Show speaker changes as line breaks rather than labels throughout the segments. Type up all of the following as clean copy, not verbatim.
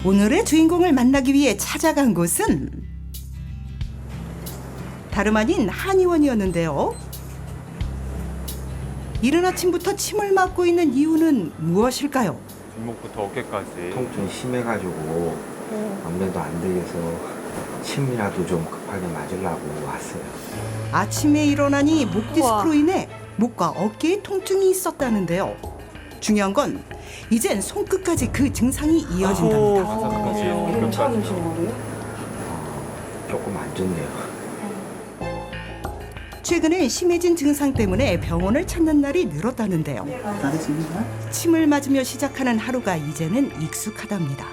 오늘의 주인공을 만나기 위해 찾아간 곳은 다름 아닌 한의원이었는데요. 이른 아침부터 침을 맞고 있는 이유는 무엇일까요?
뒷목부터 어깨까지.
통증이 심해가지고 아무래도 안 되겠어 침이라도 좀 급하게 맞으려고 왔어요.
아침에 일어나니 목 디스크로 인해 목과 어깨에 통증이 있었다는데요. 중요한 건 이젠 손끝까지 그 증상이 이어진답니다.
괜찮으신
거예요?
조금 안 좋네요.
최근엔 심해진 증상 때문에 병원을 찾는 날이 늘었다는데요.
나르십니까?
침을 맞으며 시작하는 하루가 이제는 익숙하답니다.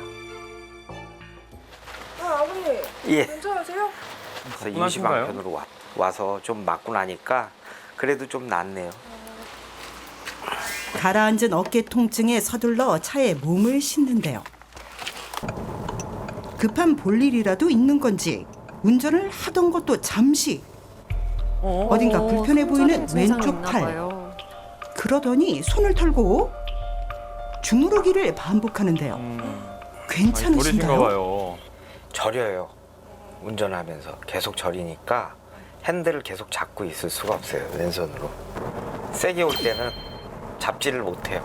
아버님
예.
괜찮으세요?
그래서 임시방편으로 와서 좀 맞고 나니까 그래도 좀 낫네요.
가라앉은 어깨 통증에 서둘러 차에 몸을 싣는데요. 급한 볼일이라도 있는 건지 운전을 하던 것도 잠시 어딘가 불편해 보이는 왼쪽 팔. 그러더니 손을 털고 주무르기를 반복하는데요.
저리신가
괜찮으신가요?
봐요.
저려요. 운전하면서 계속 저리니까 핸들을 계속 잡고 있을 수가 없어요. 왼손으로. 세게 올 때는 잡지를 못해요.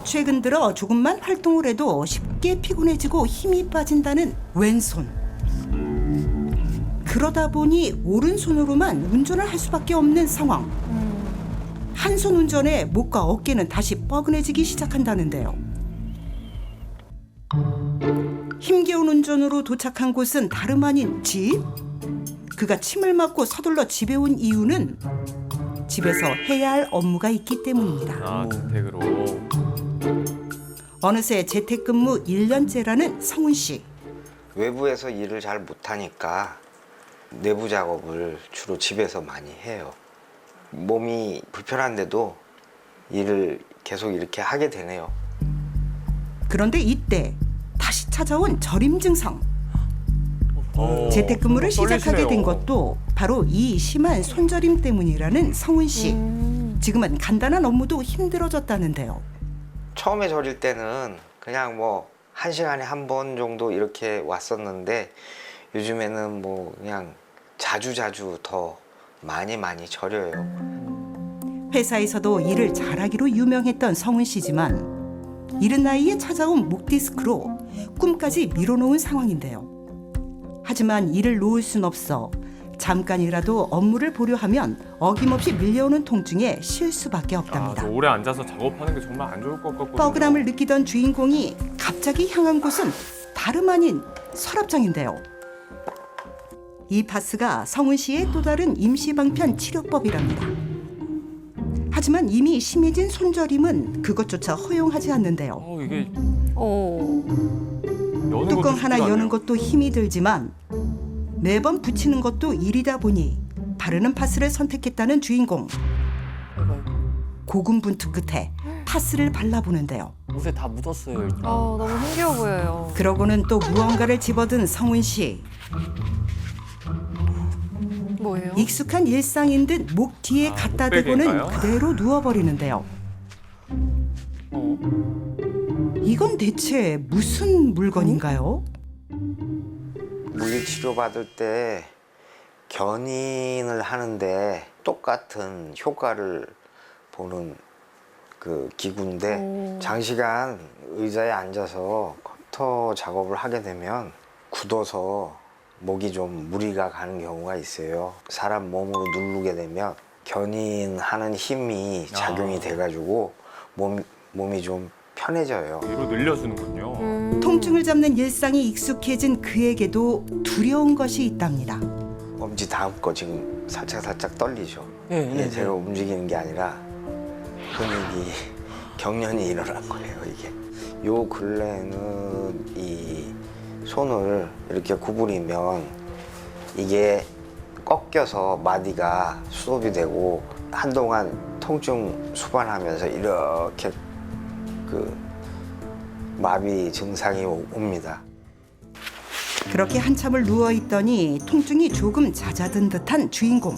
최근 들어 조금만 활동을 해도 쉽게 피곤해지고 힘이 빠진다는 왼손. 그러다 보니 오른손으로만 운전을 할 수밖에 없는 상황. 한 손 운전에 목과 어깨는 다시 뻐근해지기 시작한다는데요. 힘겨운 운전으로 도착한 곳은 다름 아닌 집. 그가 침을 맞고 서둘러 집에 온 이유는 집에서 해야 할 업무가 있기 때문입니다.
아, 재택으로.
어느새 재택근무 1년째라는 성훈 씨.
외부에서 일을 잘 못하니까 내부 작업을 주로 집에서 많이 해요. 몸이 불편한데도 일을 계속 이렇게 하게 되네요.
그런데 이때 다시 찾아온 저림 증상. 재택근무를
떨리시네요.
시작하게 된 것도 바로 이 심한 손저림 때문이라는 성훈 씨. 지금은 간단한 업무도 힘들어졌다는데요.
처음에 저릴 때는 그냥 뭐 1시간에 한 번 정도 이렇게 왔었는데 요즘에는 뭐 그냥 자주자주 더 많이 저려요.
회사에서도 일을 잘하기로 유명했던 성훈 씨지만 이른 나이에 찾아온 목 디스크로 꿈까지 미뤄놓은 상황인데요. 하지만 일을 놓을 순 없어 잠깐이라도 업무를 보려 하면 어김없이 밀려오는 통증에 쉴 수밖에
아,
없답니다.
저 오래 앉아서 작업하는 게 정말 안 좋을 것 같거든요.
뻐근함을 느끼던 주인공이 갑자기 향한 곳은 다름 아닌 서랍장인데요. 이 파스가 성훈 씨의 또 다른 임시방편 치료법이랍니다. 하지만 이미 심해진 손저림은 그것조차 허용하지 않는데요.
이게 여는
뚜껑
것도
하나
쉽지가
여는
않네요.
것도 힘이 들지만 매번 붙이는 것도 일이다 보니 바르는 파스를 선택했다는 주인공. 고군분투 끝에 파스를 발라보는데요.
옷에 다 묻었어요. 일단.
너무 힘겨워 보여요.
그러고는 또 무언가를 집어든 성훈 씨.
뭐예요?
익숙한 일상인 듯 목 뒤에 갖다 대고는
목베개인가요?
그대로 누워버리는데요. 이건 대체 무슨 물건인가요?
물리치료 받을 때 견인을 하는데 똑같은 효과를 보는 그 기구인데 장시간 의자에 앉아서 컴퓨터 작업을 하게 되면 굳어서 목이 좀 무리가 가는 경우가 있어요. 사람 몸으로 누르게 되면 견인하는 힘이 작용이 돼가지고 몸이 좀 편해져요.
뒤로 늘려주는군요.
통증을 잡는 일상이 익숙해진 그에게도 두려운 것이 있답니다.
엄지 다음 거 지금 살짝 떨리죠.
네.
제가 움직이는 게 아니라 근육이 경련이 일어난 거예요. 이게 요 근래에는 이 손을 이렇게 구부리면 이게 꺾여서 마디가 수업이 되고 한동안 통증 수반하면서 이렇게 그 마비 증상이 옵니다.
그렇게 한참을 누워있더니 통증이 조금 잦아든 듯한 주인공.